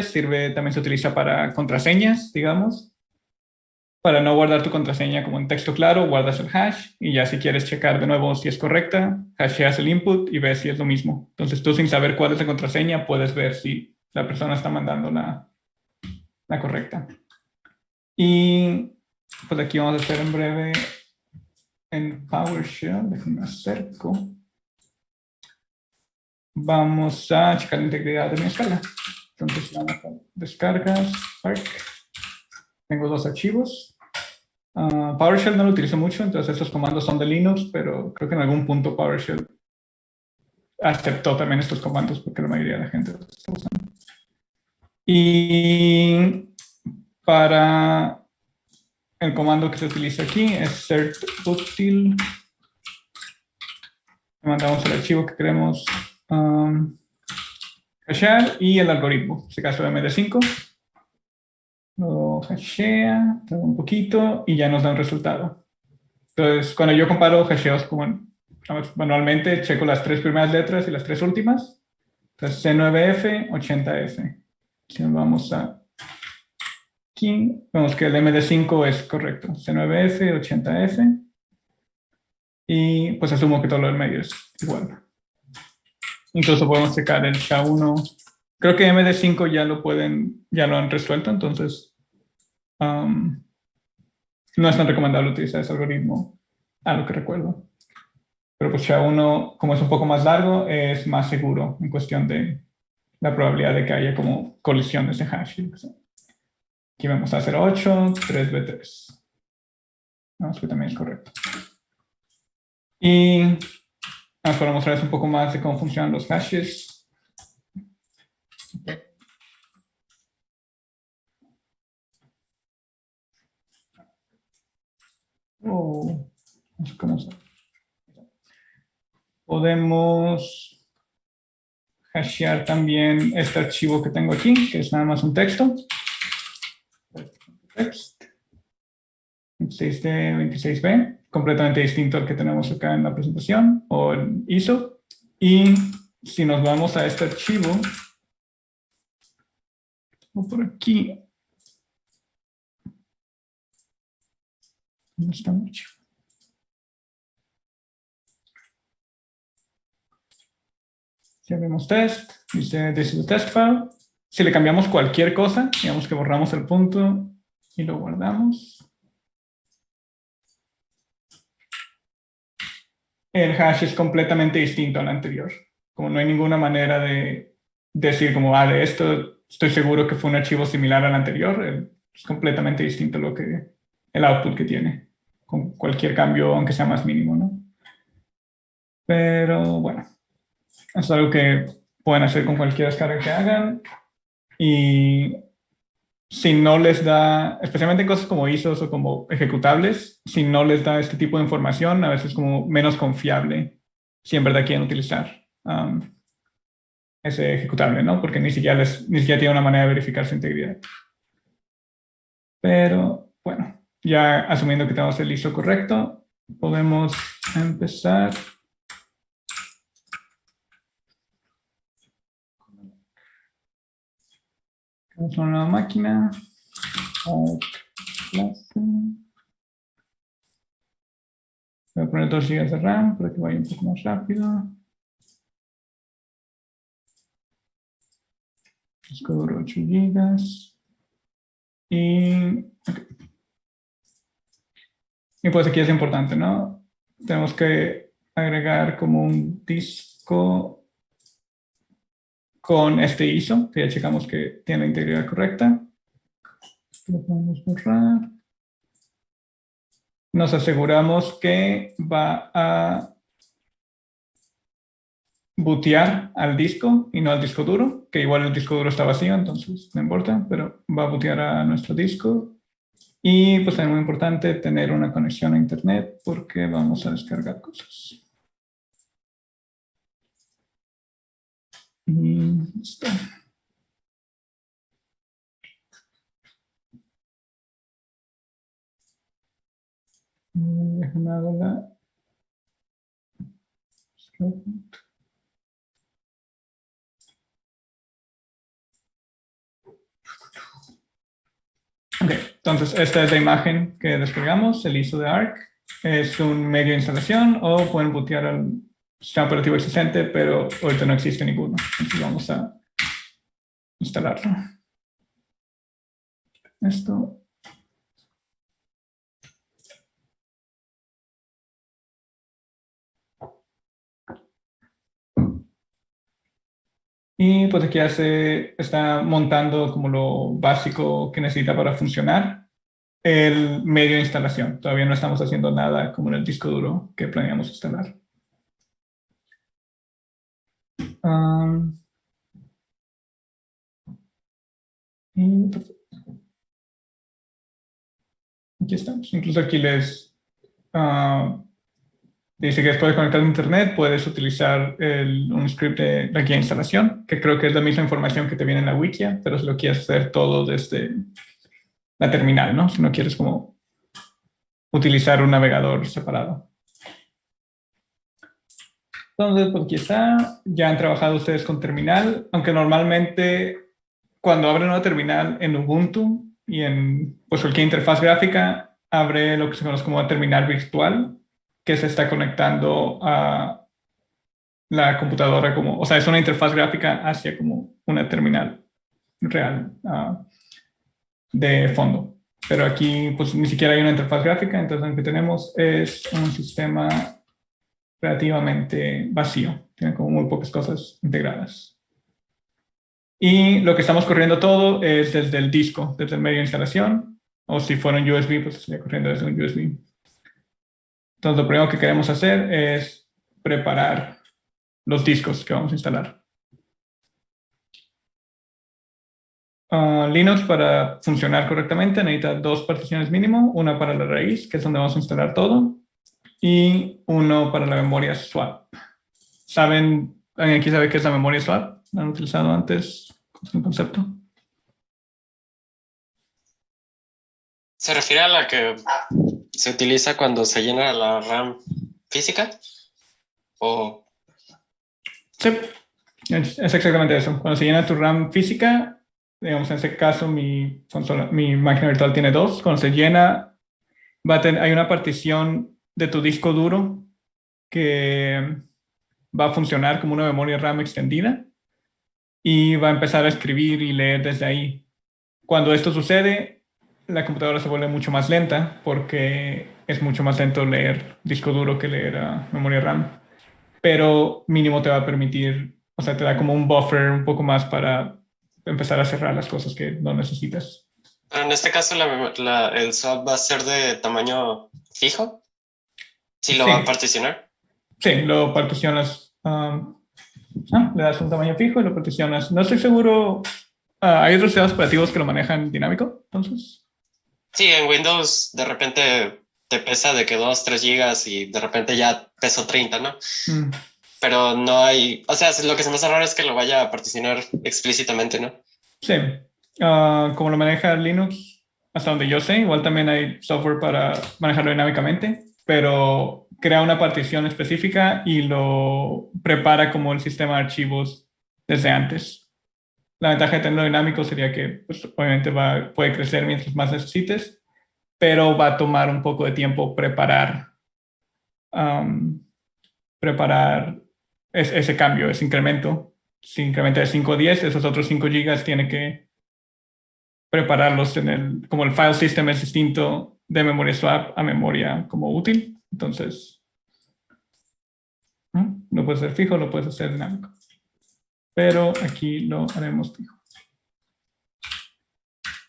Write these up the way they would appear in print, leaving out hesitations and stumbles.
sirve, también se utiliza para contraseñas, digamos. Para no guardar tu contraseña como en texto claro, guardas el hash y ya si quieres checar de nuevo si es correcta, hasheas el input y ves si es lo mismo. Entonces tú sin saber cuál es la contraseña puedes ver si la persona está mandando la correcta. Y pues aquí vamos a hacer en breve en PowerShell, déjenme acerco. Vamos a checar la integridad de mi descarga. Entonces vamos a descargas, Spark. Tengo dos archivos. PowerShell no lo utilizo mucho, entonces estos comandos son de Linux, pero creo que en algún punto PowerShell aceptó también estos comandos porque la mayoría de la gente los está usando. Y para el comando que se utiliza aquí es certutil. Mandamos el archivo que queremos hashear y el algoritmo, en este caso MD5. Lo hashea, tarda un poquito y ya nos da un resultado. Entonces, cuando yo comparo hasheos como manualmente, checo las 3 primeras letras y las 3 últimas. Entonces, C9F, 80F. Si nos vamos a aquí, vemos que el MD5 es correcto. C9F, 80F. Y pues asumo que todo lo del medio es igual. Incluso podemos checar el SHA-1. Creo que MD5 ya lo han resuelto, entonces no es tan recomendable utilizar ese algoritmo, a lo que recuerdo. Pero pues SHA-1, como es un poco más largo, es más seguro en cuestión de la probabilidad de que haya como colisiones de hash. Aquí vamos a hacer 8, 3B3. Vamos que también es correcto. Y para mostrarles un poco más de cómo funcionan los hashes. Podemos hashear también este archivo que tengo aquí, que es nada más un texto. Text. 26D, 26B, completamente distinto al que tenemos acá en la presentación o en ISO. Y si nos vamos a este archivo, o por aquí, ¿dónde está el archivo? Si abrimos test, dice this is a test file. Si le cambiamos cualquier cosa, digamos que borramos el punto y lo guardamos, el hash es completamente distinto al anterior. Como no hay ninguna manera de decir como, de esto estoy seguro que fue un archivo similar al anterior, es completamente distinto el output que tiene, con cualquier cambio, aunque sea más mínimo, ¿no? Pero bueno, es algo que pueden hacer con cualquier descarga que hagan. Y si no les da, especialmente en cosas como ISOs o como ejecutables, si no les da este tipo de información, a veces es como menos confiable si en verdad quieren utilizar ese ejecutable, ¿no? Porque ni siquiera tiene una manera de verificar su integridad. Pero bueno, ya asumiendo que tenemos el ISO correcto, podemos empezar. Tenemos una nueva máquina. Voy a poner 2 GB de RAM para que vaya un poco más rápido. Disco duro 8 GB. Y pues aquí es importante, ¿no? Tenemos que agregar como un disco con este ISO, que ya checamos que tiene la integridad correcta. Lo podemos borrar. Nos aseguramos que va a bootear al disco y no al disco duro, que igual el disco duro está vacío, entonces no importa, pero va a bootear a nuestro disco. Y pues es muy importante tener una conexión a internet porque vamos a descargar cosas. Y listo. Déjame hago la... Entonces, esta es la imagen que desplegamos, el ISO de ARC. Es un medio de instalación o pueden bootear al sistema operativo existente, pero ahorita no existe ninguno. Entonces vamos a instalarlo. Esto. Y pues aquí ya se está montando como lo básico que necesita para funcionar el medio de instalación. Todavía no estamos haciendo nada como en el disco duro que planeamos instalar. Y aquí estamos. Incluso aquí les dice que después de conectar a internet puedes utilizar un script de la guía de instalación, que creo que es la misma información que te viene en la wikia, pero si lo quieres hacer todo desde la terminal, ¿no? Si no quieres como utilizar un navegador separado. Entonces, pues aquí está. Ya han trabajado ustedes con terminal, aunque normalmente cuando abren una terminal en Ubuntu y en pues, cualquier interfaz gráfica, abre lo que se conoce como una terminal virtual, que se está conectando a la computadora como, o sea, es una interfaz gráfica hacia como una terminal real de fondo. Pero aquí pues ni siquiera hay una interfaz gráfica, entonces lo que tenemos es un sistema relativamente vacío, tiene como muy pocas cosas integradas. Y lo que estamos corriendo todo es desde el disco, desde el medio de instalación, o si fuera un USB, pues estaría corriendo desde un USB. Entonces lo primero que queremos hacer es preparar los discos que vamos a instalar. Linux para funcionar correctamente necesita 2 particiones mínimo, una para la raíz, que es donde vamos a instalar todo, y uno para la memoria swap. ¿Saben? ¿Alguien aquí sabe qué es la memoria swap? ¿La han utilizado antes? ¿Es un concepto? ¿Se refiere a la que se utiliza cuando se llena la RAM física? ¿O Sí, es exactamente eso. Cuando se llena tu RAM física, digamos en este caso mi máquina virtual tiene 2, cuando se llena hay una partición de tu disco duro que va a funcionar como una memoria RAM extendida y va a empezar a escribir y leer desde ahí. Cuando esto sucede, la computadora se vuelve mucho más lenta porque es mucho más lento leer disco duro que leer memoria RAM. Pero mínimo te va a permitir, o sea, te da como un buffer un poco más para empezar a cerrar las cosas que no necesitas. en este caso el swap va a ser de tamaño fijo? ¿Sí lo va a Sí, particionar? sí, lo particionas. Le das un tamaño fijo y lo particionas. No estoy seguro. Hay otros sistemas operativos que lo manejan dinámico, entonces. Sí, en Windows de repente te pesa de que 2, 3 gigas y de repente ya pesó 30, ¿no? Mm, Pero no hay, o sea, lo que se me hace raro es que lo vaya a particionar explícitamente, ¿no? sí. Como lo maneja Linux, hasta donde yo sé, igual también hay software para manejarlo dinámicamente, pero crea una partición específica y lo prepara como el sistema de archivos desde antes. La ventaja de tenerlo dinámico sería que pues, obviamente puede crecer mientras más necesites, pero va a tomar un poco de tiempo um, preparar ese cambio, ese incremento. Si incrementa de 5 a 10, esos otros 5 gigas tiene que prepararlos como el file system es distinto de memoria swap a memoria como útil. Entonces, no puede ser fijo, lo puedes hacer dinámico. Pero aquí lo haremos fijo.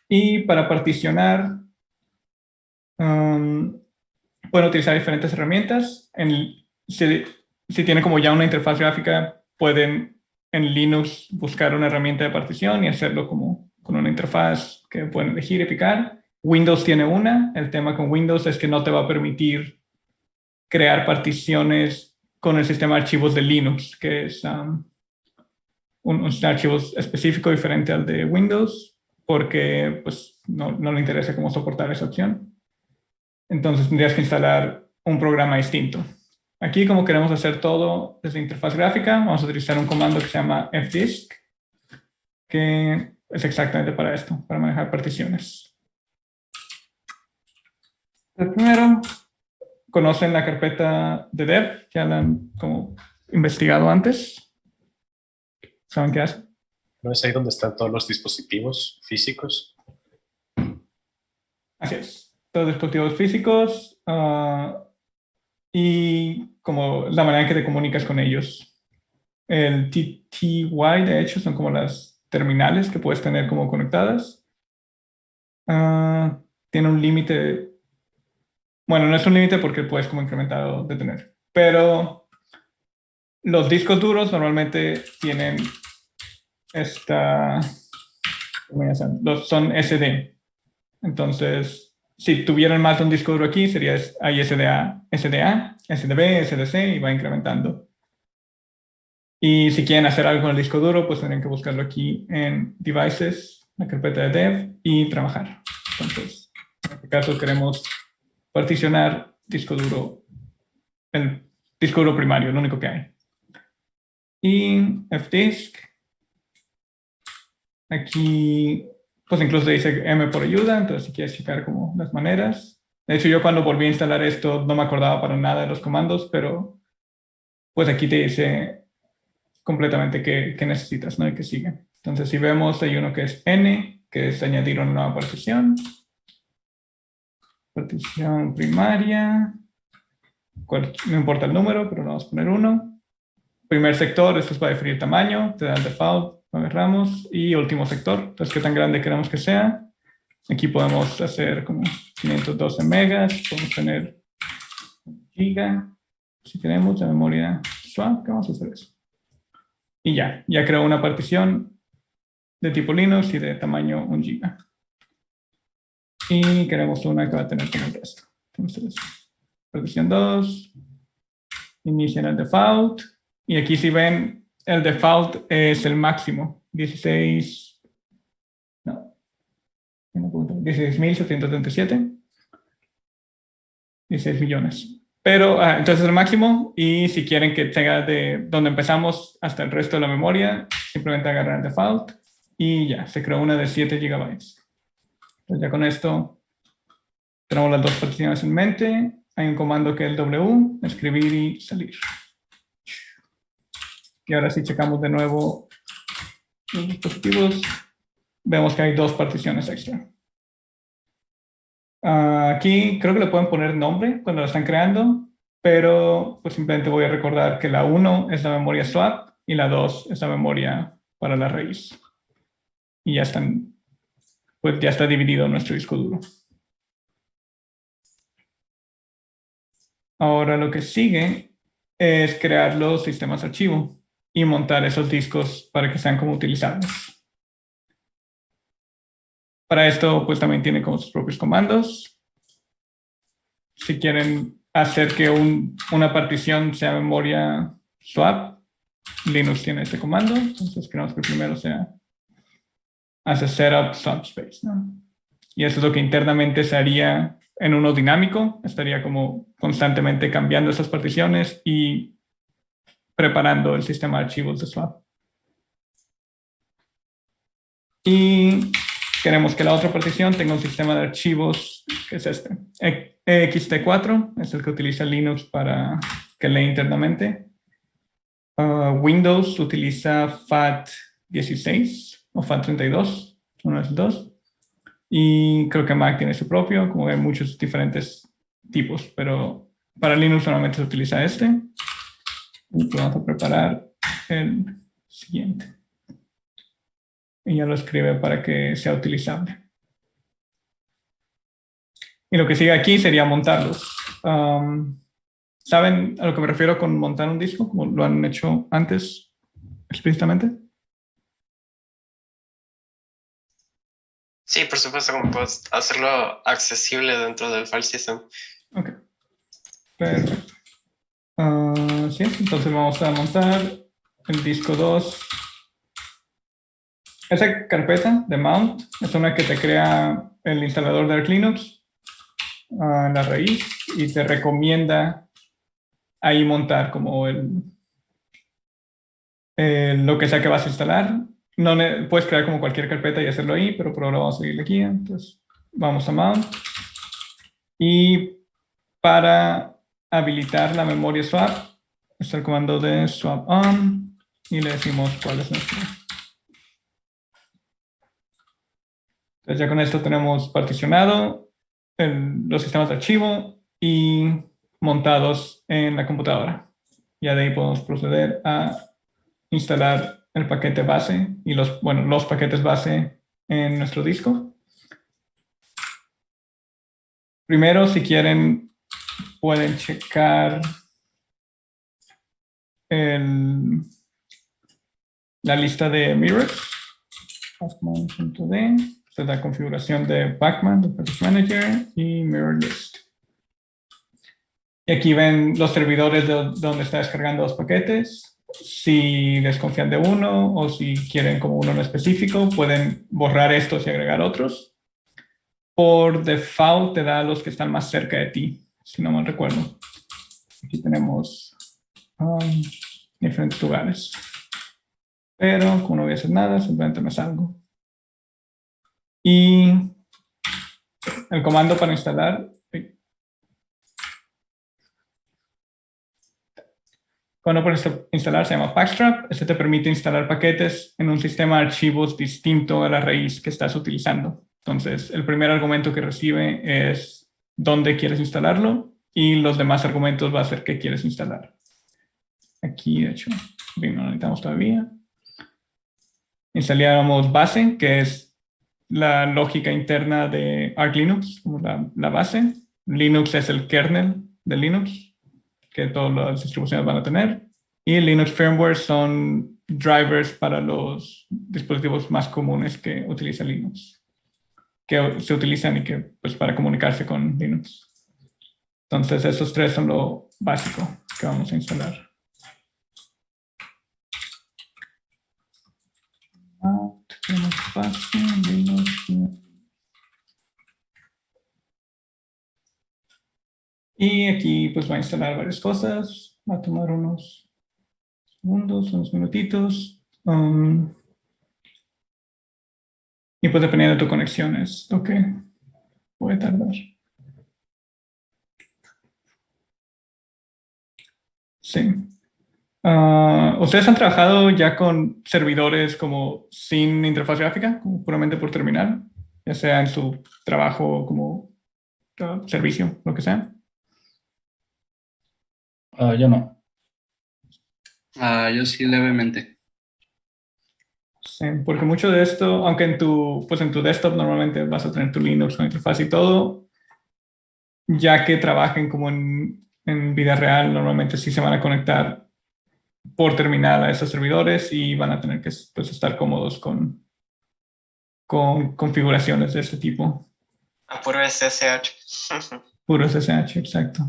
Y para particionar, pueden utilizar diferentes herramientas. Si tienen como ya una interfaz gráfica, pueden en Linux buscar una herramienta de partición y hacerlo como con una interfaz que pueden elegir y picar. Windows tiene una. El tema con Windows es que no te va a permitir crear particiones con el sistema de archivos de Linux, que es un sistema de archivos específico diferente al de Windows, porque pues, no le interesa cómo soportar esa opción. Entonces tendrías que instalar un programa distinto. Aquí, como queremos hacer todo desde interfaz gráfica, vamos a utilizar un comando que se llama fdisk, que es exactamente para esto, para manejar particiones. El primero, conocen la carpeta de dev, ya la han como investigado antes. ¿Saben qué hace? ¿No es ahí donde están todos los dispositivos físicos? Así es. Todos dispositivos físicos y como la manera en que te comunicas con ellos. El TTY, de hecho, son como las terminales que puedes tener como conectadas. Tiene un límite. Bueno, no es un límite porque puedes como incrementar o detener. Pero los discos duros normalmente tienen son SD. Entonces, si tuvieran más de un disco duro aquí, hay SDA, SDB, SDC y va incrementando. Y si quieren hacer algo con el disco duro, pues tendrían que buscarlo aquí en Devices, la carpeta de Dev y trabajar. Entonces, en este caso queremos particionar disco duro, el disco duro primario, lo único que hay. Y fdisk. Aquí, pues incluso dice M por ayuda, entonces si quieres checar como las maneras. De hecho, yo cuando volví a instalar esto no me acordaba para nada de los comandos, pero pues aquí te dice completamente qué necesitas, ¿no? Y qué sigue. Entonces, si vemos, hay uno que es N, que es añadir una nueva partición. Partición primaria. No importa el número, pero vamos a poner 1. Primer sector, esto es para definir tamaño, te da el default, lo agarramos. Y último sector, entonces qué tan grande queremos que sea. Aquí podemos hacer como 512 megas, podemos tener giga, si queremos, la memoria swap, ¿qué vamos a hacer eso? Y ya creo una partición de tipo Linux y de tamaño 1 giga. Y queremos una que va a tener como el resto. Entonces, partición 2, inician el default, y aquí si ven, el default es el máximo, 16.737, 16 millones. Pero entonces el máximo, y si quieren que tenga de donde empezamos hasta el resto de la memoria, simplemente agarran el default y ya, se creó una de 7 gigabytes. Entonces ya con esto tenemos las dos particiones en mente. Hay un comando que es el W, escribir y salir. Y ahora si checamos de nuevo los dispositivos, vemos que hay 2 particiones extra. Aquí creo que le pueden poner nombre cuando lo están creando, pero pues simplemente voy a recordar que la 1 es la memoria swap y la 2 es la memoria para la raíz. Y ya está dividido nuestro disco duro. Ahora lo que sigue es crear los sistemas archivo y montar esos discos para que sean como utilizables. Para esto, pues también tiene como sus propios comandos. Si quieren hacer que una partición sea memoria swap, Linux tiene este comando. Entonces queremos que primero hace setup subspace, ¿no? Y eso es lo que internamente se haría en uno dinámico. Estaría como constantemente cambiando esas particiones y preparando el sistema de archivos de swap. Y queremos que la otra partición tenga un sistema de archivos, que es este. ext4 es el que utiliza Linux para que lee internamente. Windows utiliza FAT16 o FAT32, uno de esos dos. Y creo que Mac tiene su propio, como hay muchos diferentes tipos, pero para Linux normalmente se utiliza este. Y vamos a preparar el siguiente. Y ya lo escribe para que sea utilizable. Y lo que sigue aquí sería montarlos. ¿Saben a lo que me refiero con montar un disco? Como lo han hecho antes explícitamente. Sí, por supuesto, como puedes hacerlo accesible dentro del file system. Ok. Perfecto. Sí, entonces vamos a montar el disco 2. Esa carpeta de mount es una que te crea el instalador de Arch Linux en la raíz y te recomienda ahí montar como lo que sea que vas a instalar. No puedes crear como cualquier carpeta y hacerlo ahí, pero por ahora vamos a seguir aquí. Entonces vamos a mount Y para habilitar la memoria swap, está el comando de swap on y le decimos cuál es nuestro. Entonces ya con esto tenemos particionado los sistemas de archivo y montados en la computadora. Ya de ahí podemos proceder a instalar el paquete base y los paquetes base en nuestro disco. Primero, si quieren, pueden checar la lista de mirrors. Pacman.d. Esta es la configuración de Pacman, de Package Manager y Mirror List. Y aquí ven los servidores donde está descargando los paquetes. Si desconfían de uno o si quieren como uno en específico, pueden borrar estos y agregar otros. Por default te da los que están más cerca de ti, si no mal recuerdo. Aquí tenemos diferentes lugares. Pero como no voy a hacer nada, simplemente me salgo. Y el comando para instalar. Cuando para instalar se llama Packstrap. Este te permite instalar paquetes en un sistema de archivos distinto a la raíz que estás utilizando. Entonces, el primer argumento que recibe es dónde quieres instalarlo y los demás argumentos va a ser qué quieres instalar. Aquí, de hecho, no necesitamos todavía. Instalamos base, que es la lógica interna de Arch Linux, como la base. Linux es el kernel de Linux, que todas las distribuciones van a tener. Y Linux Firmware son drivers para los dispositivos más comunes que utiliza Linux, que se utilizan y que, pues, para comunicarse con Linux. Entonces, esos tres son lo básico que vamos a instalar. Y aquí pues va a instalar varias cosas. Va a tomar unos segundos, unos minutitos. Y pues dependiendo de tu conexión es lo que puede tardar. Sí. ¿Ustedes han trabajado ya con servidores como sin interfaz gráfica, como puramente por terminal? Ya sea en su trabajo como servicio, lo que sea. Yo no. Yo sí, levemente. Sí, porque mucho de esto, aunque en tu desktop normalmente vas a tener tu Linux con interfaz y todo, ya que trabajen como en vida real, normalmente sí se van a conectar por terminal a esos servidores y van a tener que, pues, estar cómodos con configuraciones de este tipo. A puro SSH. Puro SSH, exacto.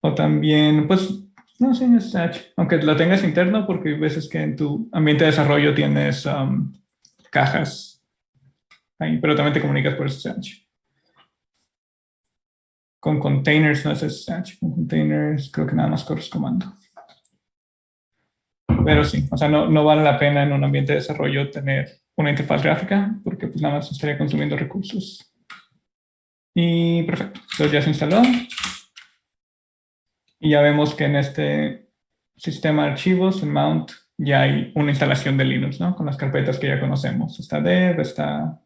O también, pues, no sé, SSH, aunque lo tengas interno, porque hay veces que en tu ambiente de desarrollo tienes cajas ahí, pero también te comunicas por SSH. Con containers no es SSH, con containers creo que nada más corres comando. Pero sí, o sea, no vale la pena en un ambiente de desarrollo tener una interfaz gráfica, porque pues nada más estaría consumiendo recursos. Y perfecto, entonces ya se instaló. Y ya vemos que en este sistema de archivos, en Mount, ya hay una instalación de Linux, ¿no? Con las carpetas que ya conocemos. Está dev, está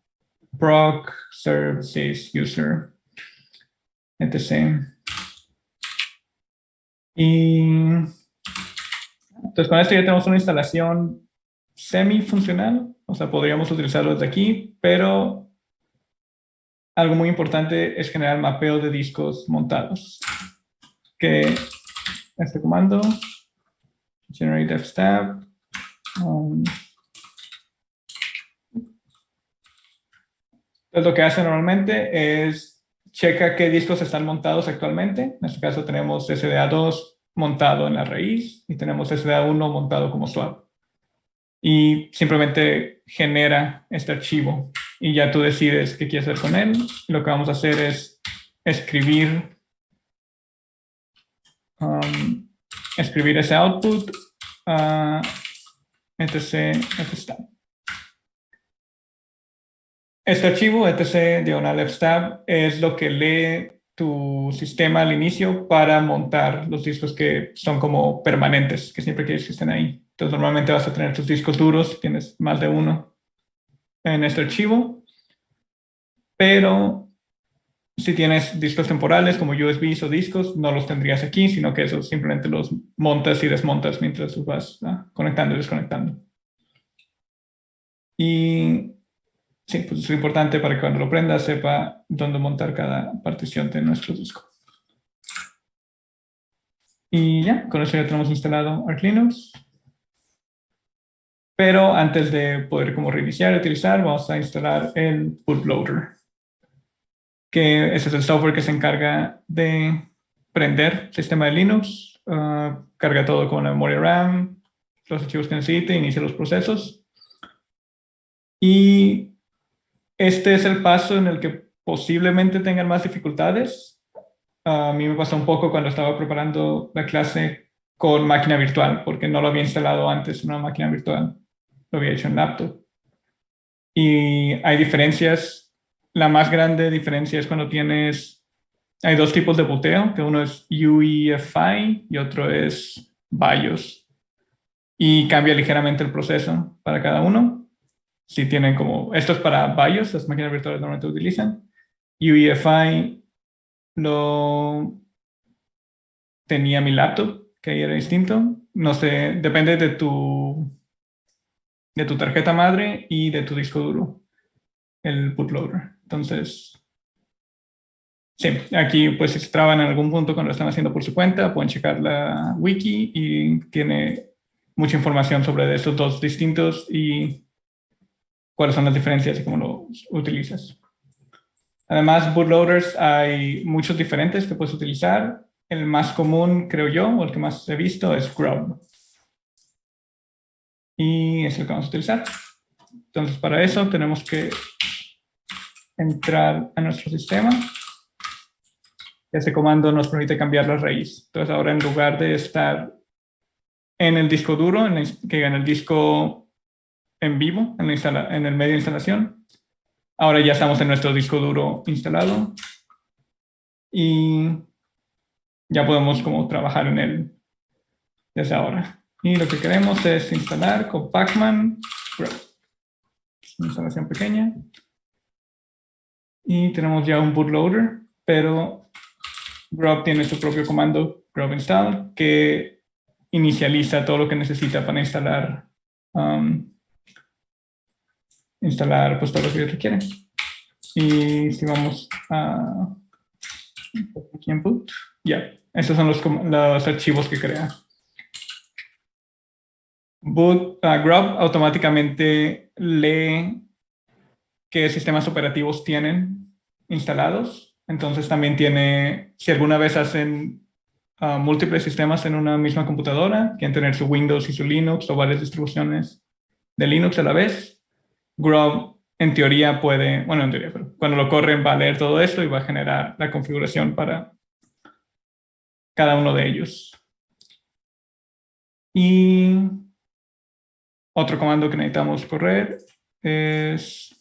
proc, serve, sys, user, etc. Y entonces con esto ya tenemos una instalación semi-funcional. O sea, podríamos utilizarlo desde aquí, pero algo muy importante es generar mapeo de discos montados. Que este comando, generate fstab, entonces lo que hace normalmente es checa qué discos están montados actualmente. En este caso tenemos SDA2 montado en la raíz y tenemos SDA1 montado como swap. Y simplemente genera este archivo y ya tú decides qué quieres hacer con él. Lo que vamos a hacer es escribir ese output etc. este archivo, etc/fstab, es lo que lee tu sistema al inicio para montar los discos que son como permanentes, que siempre quieres que estén ahí. Entonces, normalmente vas a tener tus discos duros, si tienes más de uno en este archivo, pero si tienes discos temporales como USBs o discos, no los tendrías aquí, sino que esos simplemente los montas y desmontas mientras los vas conectando y desconectando. Y sí, pues es importante para que cuando lo prendas sepa dónde montar cada partición de nuestro disco. Y ya, con eso ya tenemos instalado Arch Linux. Pero antes de poder como reiniciar y utilizar, vamos a instalar el bootloader, que ese es el software que se encarga de prender el sistema de Linux, carga todo con la memoria RAM, los archivos que necesite, inicia los procesos. Y este es el paso en el que posiblemente tengan más dificultades. A mí me pasó un poco cuando estaba preparando la clase con máquina virtual, porque no lo había instalado antes en una máquina virtual. Lo había hecho en laptop. Y hay diferencias. La más grande diferencia es cuando hay dos tipos de booteo, que uno es UEFI y otro es BIOS. Y cambia ligeramente el proceso para cada uno. Si tienen como, esto es para BIOS, las máquinas virtuales normalmente utilizan. UEFI lo tenía mi laptop, que ahí era distinto. No sé, depende de tu tarjeta madre y de tu disco duro, el bootloader. Entonces, sí, aquí pues si se traban en algún punto cuando lo están haciendo por su cuenta, pueden checar la wiki y tiene mucha información sobre estos dos distintos y cuáles son las diferencias y cómo los utilizas. Además, bootloaders hay muchos diferentes que puedes utilizar. El más común, creo yo, o el que más he visto es Grub. Y es el que vamos a utilizar. Entonces, para eso tenemos que entrar a nuestro sistema. Ese comando nos permite cambiar la raíz. Entonces, ahora en lugar de estar en el disco duro, en el disco en vivo, en el medio de instalación, ahora ya estamos en nuestro disco duro instalado y ya podemos como trabajar en él desde ahora. Y lo que queremos es instalar con pacman Grub. Una instalación pequeña. Y tenemos ya un bootloader, pero Grub tiene su propio comando, grub install, que inicializa todo lo que necesita para instalar pues todo lo que requiere. Y si vamos a aquí en boot, ya, estos son los archivos que crea. Grub automáticamente lee qué sistemas operativos tienen instalados. Entonces también tiene, si alguna vez hacen múltiples sistemas en una misma computadora, quieren tener su Windows y su Linux o varias distribuciones de Linux a la vez, Grub en teoría puede, bueno, en teoría, pero cuando lo corren va a leer todo esto y va a generar la configuración para cada uno de ellos. Y otro comando que necesitamos correr es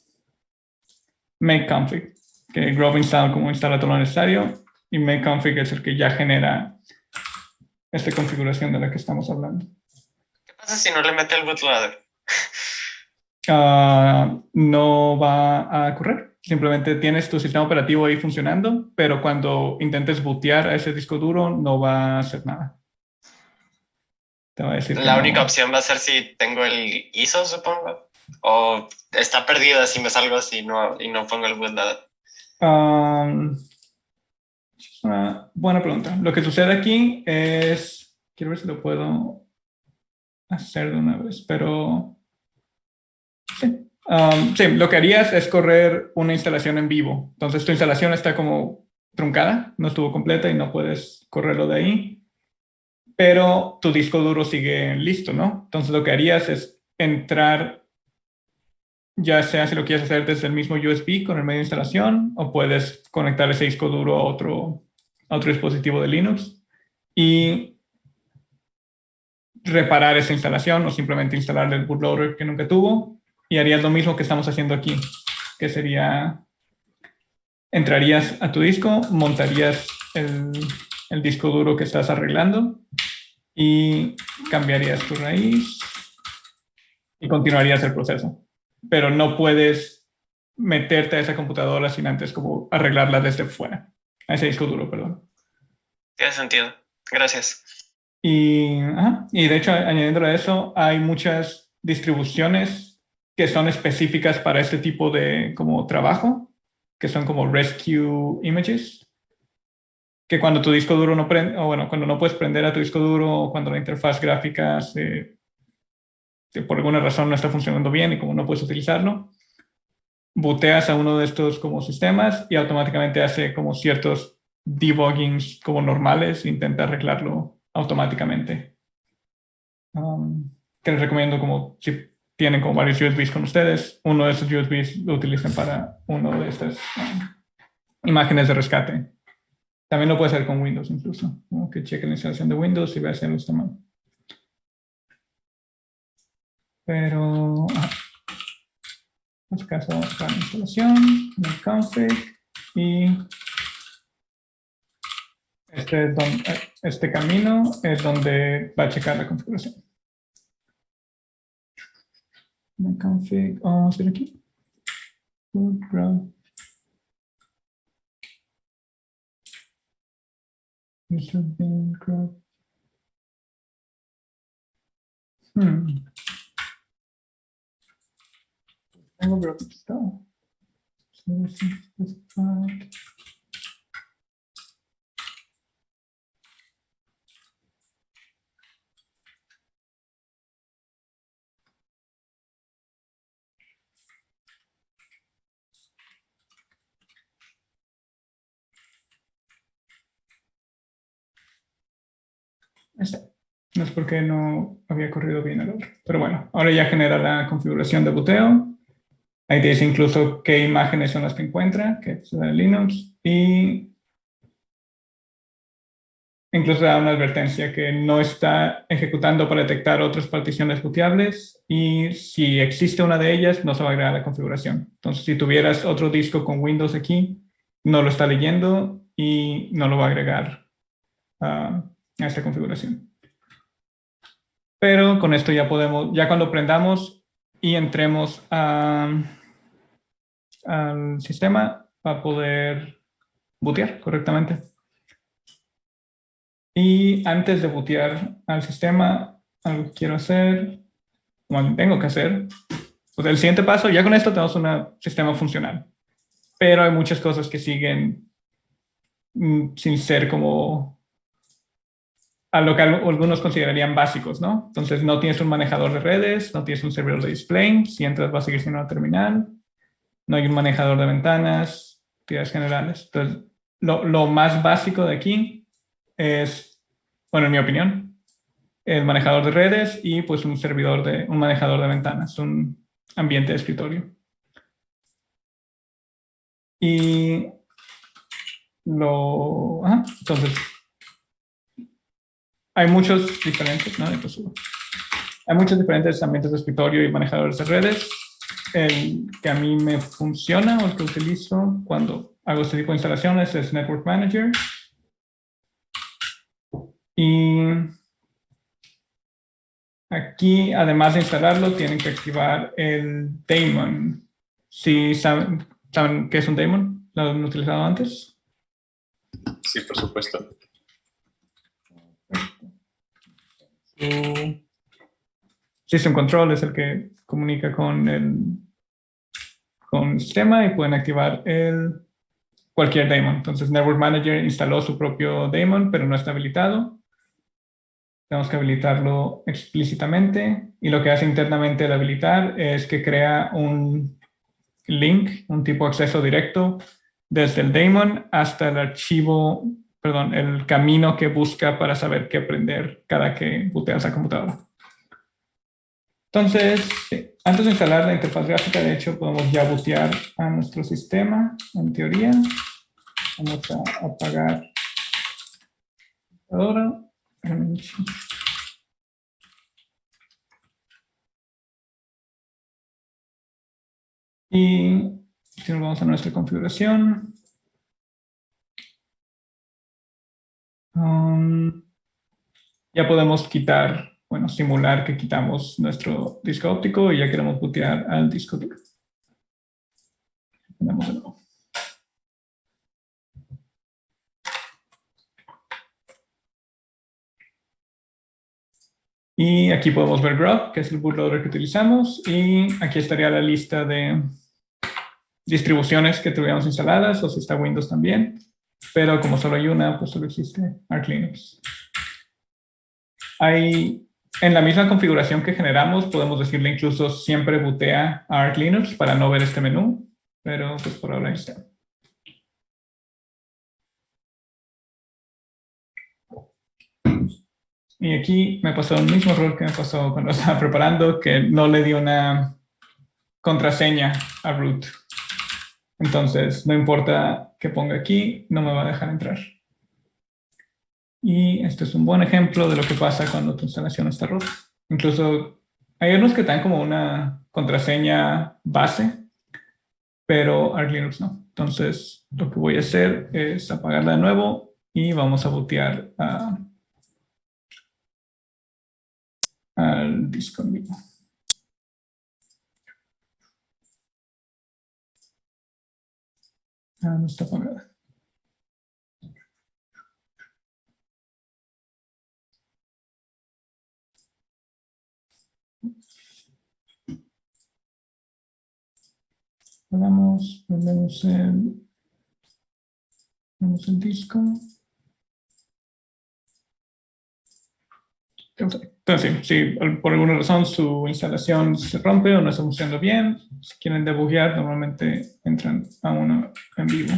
makeconfig, que grub install como instala todo lo necesario, y makeconfig es el que ya genera esta configuración de la que estamos hablando. ¿Qué pasa si no le mete el bootloader? No va a correr. Simplemente tienes tu sistema operativo ahí funcionando, pero cuando intentes bootear a ese disco duro no va a hacer nada. Te va a decir La única opción va a ser si tengo el ISO, supongo. O está perdida si me salgo así y no pongo el bootloader. Es una buena pregunta. Lo que sucede aquí es, quiero ver si lo puedo hacer de una vez, pero sí. Sí, lo que harías es correr una instalación en vivo. Entonces tu instalación está como truncada, no estuvo completa y no puedes correrlo de ahí. Pero tu disco duro sigue listo, ¿no? Entonces lo que harías es entrar, ya sea si lo quieres hacer desde el mismo USB con el medio de instalación, o puedes conectar ese disco duro a otro dispositivo de Linux y reparar esa instalación o simplemente instalarle el bootloader que nunca tuvo, y harías lo mismo que estamos haciendo aquí. que sería, entrarías a tu disco, montarías el disco duro que estás arreglando y cambiarías tu raíz y continuarías el proceso. Pero no puedes meterte a esa computadora sin antes como arreglarla desde fuera. A ese disco duro, perdón. Tiene sentido. Gracias. Y de hecho, añadiendo a eso, hay muchas distribuciones que son específicas para este tipo de como trabajo, que son como rescue images, que cuando tu disco duro no prende, o bueno, cuando no puedes prender a tu disco duro, o cuando la interfaz gráfica por alguna razón no está funcionando bien y como no puedes utilizarlo, booteas a uno de estos como sistemas y automáticamente hace como ciertos debuggings como normales, intenta arreglarlo automáticamente. Que les recomiendo como si tienen como varios USBs con ustedes, uno de esos USBs lo utilicen para uno de estas imágenes de rescate. También lo puede hacer con Windows incluso, como que chequen la instalación de Windows y vean si algo está mal. Pero en este caso vamos a la instalación, en el config y este camino es donde va a checar la configuración. En el config, vamos a ir aquí. Run. Tengo pero está. No es porque no había corrido bien el otro. Pero bueno, ahora ya genera la configuración de booteo. Ahí te dice incluso qué imágenes son las que encuentra, que es la de Linux. Y incluso da una advertencia que no está ejecutando para detectar otras particiones booteables. Y si existe una de ellas, no se va a agregar a la configuración. Entonces, si tuvieras otro disco con Windows aquí, no lo está leyendo y no lo va a agregar a esta configuración. Pero con esto ya podemos, ya cuando prendamos y entremos al sistema, va a poder bootear correctamente. Y antes de bootear al sistema, algo que quiero hacer, como tengo que hacer, pues el siguiente paso, ya con esto tenemos un sistema funcional. Pero hay muchas cosas que siguen sin ser como a lo que algunos considerarían básicos, ¿no? Entonces, no tienes un manejador de redes, no tienes un servidor de display, si entras va a seguir siendo una terminal, no hay un manejador de ventanas, actividades generales. Entonces, lo más básico de aquí es, bueno, en mi opinión, el manejador de redes y pues un manejador de ventanas, un ambiente de escritorio. Y entonces, hay muchos diferentes, ¿no? Hay muchos diferentes ambientes de escritorio y manejadores de redes. El que a mí me funciona o el que utilizo cuando hago este tipo de instalaciones es Network Manager. Y aquí, además de instalarlo, tienen que activar el daemon. ¿Sí saben qué es un daemon? ¿Lo han utilizado antes? Sí, por supuesto. System Control es el que comunica con el sistema y pueden activar cualquier daemon. Entonces, Network Manager instaló su propio daemon, pero no está habilitado. Tenemos que habilitarlo explícitamente y lo que hace internamente el habilitar es que crea un link, un tipo de acceso directo desde el daemon hasta el archivo, perdón, el camino que busca para saber qué prender cada que booteas la computadora. Entonces, antes de instalar la interfaz gráfica, de hecho, podemos ya bootear a nuestro sistema, en teoría. Vamos a apagar la computadora. Y Si nos vamos a nuestra configuración, ya podemos quitar, bueno, simular que quitamos nuestro disco óptico y ya queremos bootear al disco duro. Ponemos de nuevo. Y aquí podemos ver Grub, que es el bootloader que utilizamos, y aquí estaría la lista de distribuciones que tuviéramos instaladas, o si está Windows también, pero como solo hay una, pues solo existe Arch Linux. En la misma configuración que generamos, podemos decirle incluso siempre bootea a Arch Linux para no ver este menú, pero pues por ahora ahí está. Y aquí me pasó el mismo error que me pasó cuando estaba preparando, que no le di una contraseña a root. Entonces, no importa que ponga aquí, no me va a dejar entrar. Y este es un buen ejemplo de lo que pasa cuando tu instalación está rota. Incluso hay unos que dan como una contraseña base, pero Arch Linux no. Entonces, lo que voy a hacer es apagarla de nuevo y vamos a bootear al disco en vivo. No está apagada. Vamos, volvemos el disco. Entonces, si por alguna razón su instalación se rompe o no está funcionando bien, si quieren debuguear, normalmente entran a uno en vivo.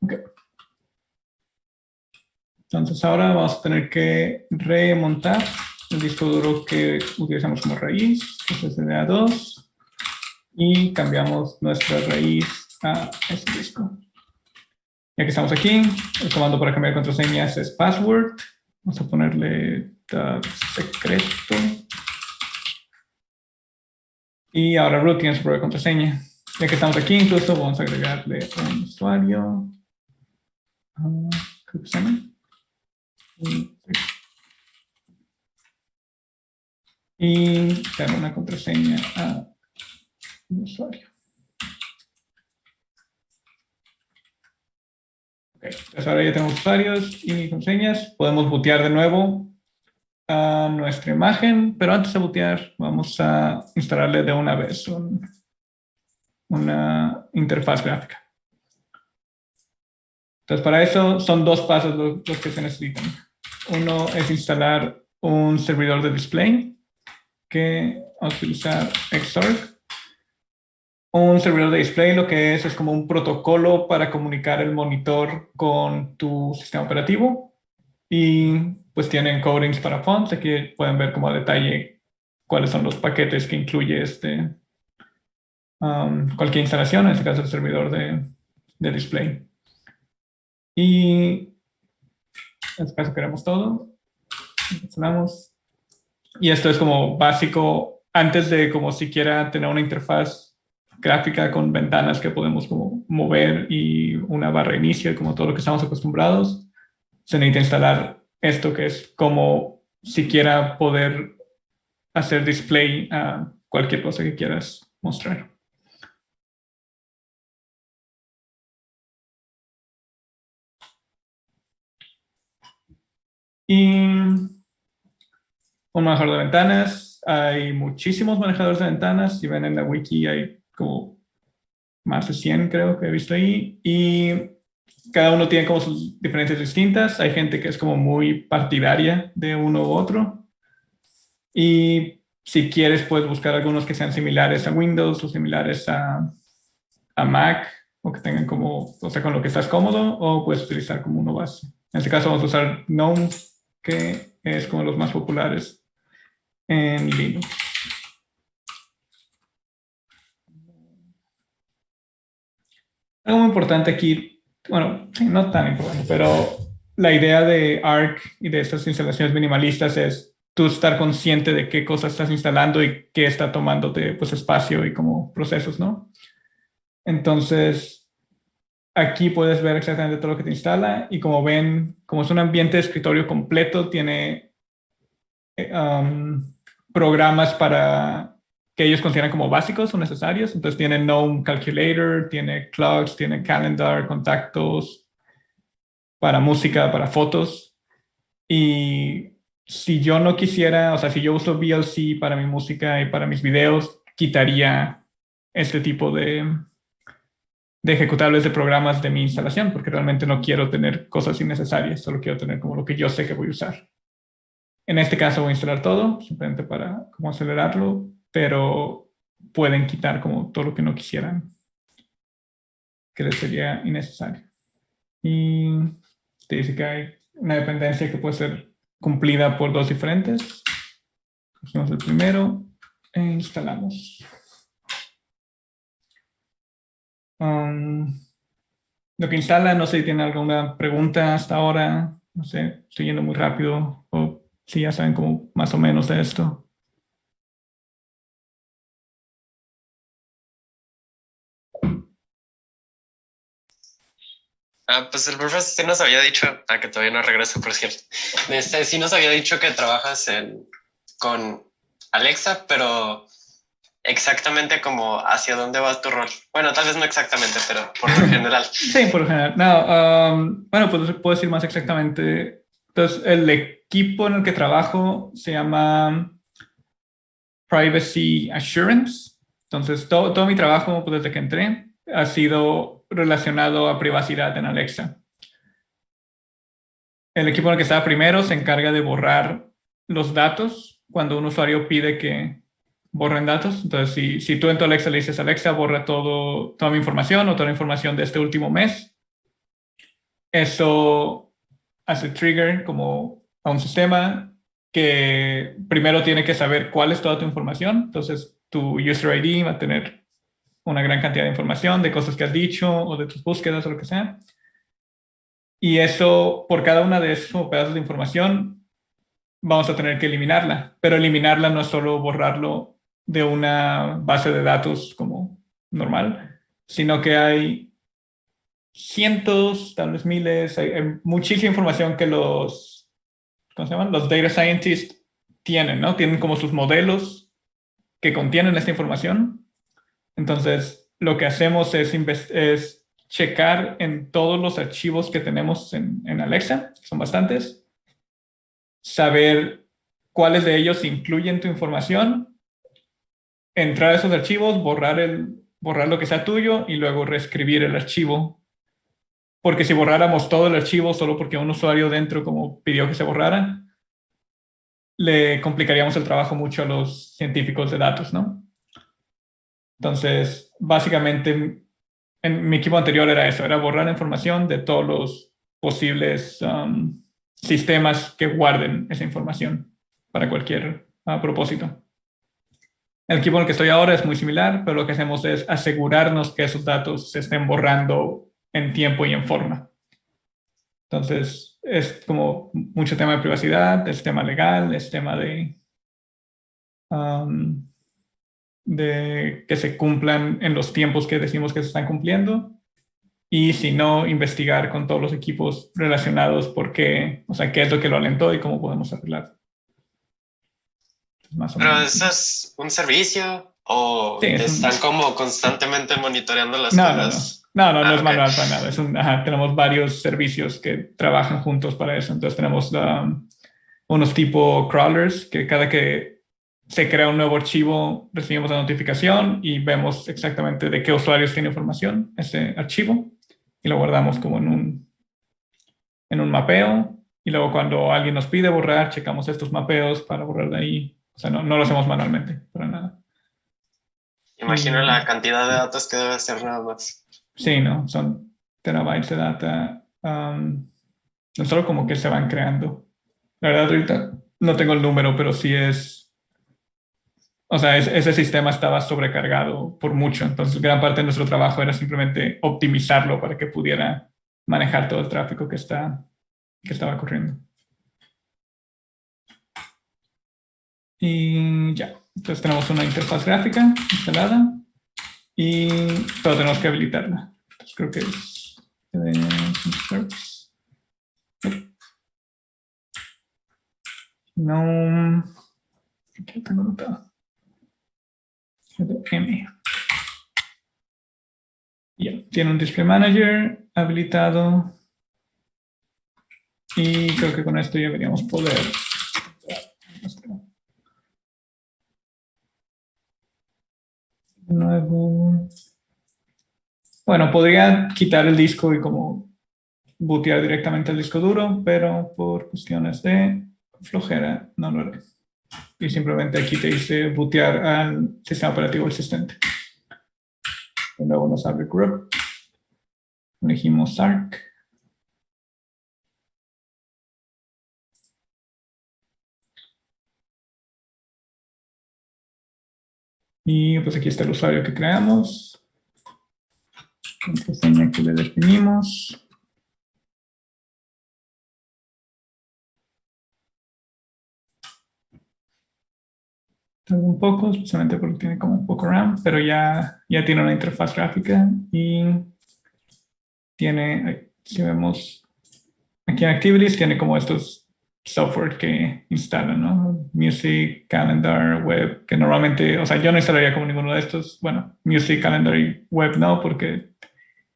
Okay. Entonces ahora vamos a tener que remontar el disco duro que utilizamos como raíz, que es SDA2, y cambiamos nuestra raíz a este disco. Ya que estamos aquí, el comando para cambiar contraseñas es password. Vamos a ponerle secreto. Y ahora root tiene su propia contraseña. Ya que estamos aquí, incluso vamos a agregarle un usuario. ¿Qué se llama? Y dar una contraseña a un usuario. Okay. Entonces ahora ya tenemos usuarios y contraseñas. Podemos bootear de nuevo a nuestra imagen, pero antes de bootear vamos a instalarle de una vez una interfaz gráfica. Entonces para eso son dos pasos los que se necesitan. Uno es instalar un servidor de display que vamos a utilizar Xorg. Un servidor de display lo que es como un protocolo para comunicar el monitor con tu sistema operativo y pues tiene encodings para fonts. Aquí pueden ver como a detalle cuáles son los paquetes que incluye cualquier instalación, en este caso el servidor de display. Y en este caso queremos todo. Instalamos. Y esto es como básico antes de como siquiera tener una interfaz gráfica con ventanas que podemos como mover y una barra de inicio, como todo lo que estamos acostumbrados. Se necesita instalar esto que es como siquiera poder hacer display a cualquier cosa que quieras mostrar. Y un manejador de ventanas. Hay muchísimos manejadores de ventanas. Si ven en la wiki hay como más de 100 creo que he visto ahí. Y cada uno tiene como sus diferencias distintas. Hay gente que es como muy partidaria de uno u otro. Y si quieres puedes buscar algunos que sean similares a Windows o similares a a Mac o que tengan como, o sea, con lo que estás cómodo, o puedes utilizar como uno base. En este caso vamos a usar GNOME, que es como los más populares en Linux. Algo muy importante aquí, bueno, sí, no tan importante, pero la idea de Arc y de estas instalaciones minimalistas es tú estar consciente de qué cosas estás instalando y qué está tomándote pues espacio y como procesos, ¿no? Entonces, aquí puedes ver exactamente todo lo que te instala y como ven, como es un ambiente de escritorio completo, tiene programas para que ellos consideran como básicos o necesarios. Entonces tiene GNOME Calculator, tiene Clocks, tiene Calendar, contactos, para música, para fotos. Y si yo no quisiera, o sea, si yo uso VLC para mi música y para mis videos, quitaría este tipo de ejecutables de programas de mi instalación, porque realmente no quiero tener cosas innecesarias, solo quiero tener como lo que yo sé que voy a usar. En este caso voy a instalar todo, simplemente para como acelerarlo, pero pueden quitar como todo lo que no quisieran, que les sería innecesario. Y te dice que hay una dependencia que puede ser cumplida por dos diferentes. Hacemos el primero e instalamos. Lo que instala, no sé si tienen alguna pregunta hasta ahora, no sé, estoy yendo muy rápido o si ya saben como más o menos de esto. Pues el profesor sí nos había dicho, que todavía no regreso, por cierto. Sí nos había dicho que trabajas con Alexa, pero exactamente como hacia dónde va tu rol. Bueno, tal vez no exactamente, pero por lo general. Sí, por lo general. No, bueno, pues puedo decir más exactamente. Entonces, el equipo en el que trabajo se llama Privacy Assurance. Entonces, todo mi trabajo, pues, desde que entré, ha sido relacionado a privacidad en Alexa. El equipo en el que estaba primero se encarga de borrar los datos cuando un usuario pide que borren datos. Entonces, si tú en tu Alexa le dices, Alexa, borra toda mi información o toda la información de este último mes, eso hace trigger como a un sistema que primero tiene que saber cuál es toda tu información. Entonces, tu user ID va a tener una gran cantidad de información de cosas que has dicho o de tus búsquedas o lo que sea. Y eso, por cada una de esos pedazos de información, vamos a tener que eliminarla. Pero eliminarla no es solo borrarlo de una base de datos como normal, sino que hay cientos, tal vez miles, hay muchísima información que ¿cómo se llaman? Los data scientists tienen, ¿no? Tienen como sus modelos que contienen esta información. Entonces, lo que hacemos es checar en todos los archivos que tenemos en Alexa, que son bastantes, saber cuáles de ellos incluyen tu información, entrar a esos archivos, borrar lo que sea tuyo y luego reescribir el archivo. Porque si borráramos todo el archivo solo porque un usuario dentro como pidió que se borrara, le complicaríamos el trabajo mucho a los científicos de datos, ¿no? Entonces, básicamente, en mi equipo anterior era eso, era borrar información de todos los posibles sistemas que guarden esa información para cualquier propósito. El equipo en el que estoy ahora es muy similar, pero lo que hacemos es asegurarnos que esos datos se estén borrando en tiempo y en forma. Entonces, es como mucho tema de privacidad, es tema legal, es tema de que se cumplan en los tiempos que decimos que se están cumpliendo. Y si no, investigar con todos los equipos relacionados por qué, o sea, qué es lo que lo alentó y cómo podemos arreglar. Más o Pero menos. eso es un servicio o Sí, están como constantemente monitoreando las no, cosas. no es ok. manual para nada. Tenemos varios servicios que trabajan juntos para eso. Entonces tenemos unos tipo crawlers que cada que se crea un nuevo archivo recibimos la notificación y vemos exactamente de qué usuarios tiene información ese archivo y lo guardamos como en un mapeo. Y luego cuando alguien nos pide borrar, checamos estos mapeos para borrar de ahí. O sea, no lo hacemos manualmente, para nada. Imagino la cantidad de datos que debe ser nada más. Sí, ¿no? Son terabytes de data. No solo como que se van creando. La verdad, ahorita no tengo el número, pero sí es... O sea, ese sistema estaba sobrecargado por mucho. Entonces, gran parte de nuestro trabajo era simplemente optimizarlo para que pudiera manejar todo el tráfico que estaba corriendo. Y ya. Entonces, tenemos una interfaz gráfica instalada, pero tenemos que habilitarla. Entonces, creo que es... No... ¿Qué tengo anotado? M. Ya, tiene un Display Manager habilitado. Y creo que con esto ya deberíamos poder... Nuevo... Bueno, podría quitar el disco y como bootear directamente el disco duro, pero por cuestiones de flojera no lo haré. Y simplemente aquí te dice bootear al sistema operativo existente. Y luego nos abre group. Elegimos ARC. Y pues aquí está el usuario que creamos. Contraseña que le definimos. Tarda un poco, especialmente porque tiene como un poco RAM, pero ya tiene una interfaz gráfica y tiene, si vemos aquí en Activities, tiene como estos software que instalan, ¿no? Music, Calendar, Web, que normalmente, o sea, yo no instalaría como ninguno de estos. Bueno, Music, Calendar y Web no, porque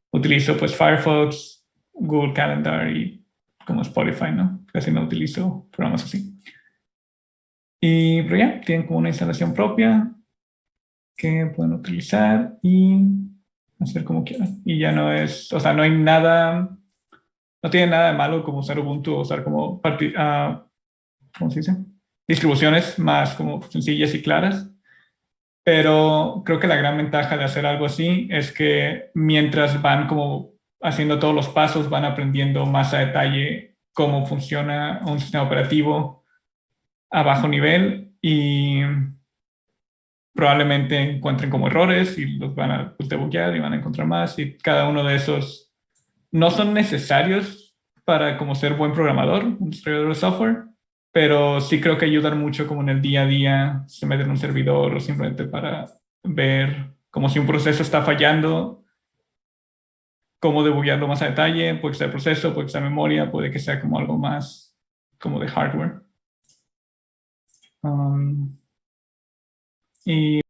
utilizo pues Firefox, Google Calendar y como Spotify, ¿no? Casi no utilizo programas así. Y pero ya, tienen como una instalación propia que pueden utilizar y hacer como quieran. Y ya no es, o sea, no hay nada, no tiene nada de malo como usar Ubuntu o usar como, ¿cómo se dice? Distribuciones más como sencillas y claras. Pero creo que la gran ventaja de hacer algo así es que mientras van como haciendo todos los pasos, van aprendiendo más a detalle cómo funciona un sistema operativo a bajo nivel y probablemente encuentren como errores y los van a debuggar y van a encontrar más, y cada uno de esos no son necesarios para como ser buen programador, un desarrollador de software, pero sí creo que ayudan mucho como en el día a día, se meten en un servidor o simplemente para ver como si un proceso está fallando, cómo debuguearlo más a detalle. Puede que sea el proceso, puede que sea memoria, puede que sea como algo más como de hardware. Y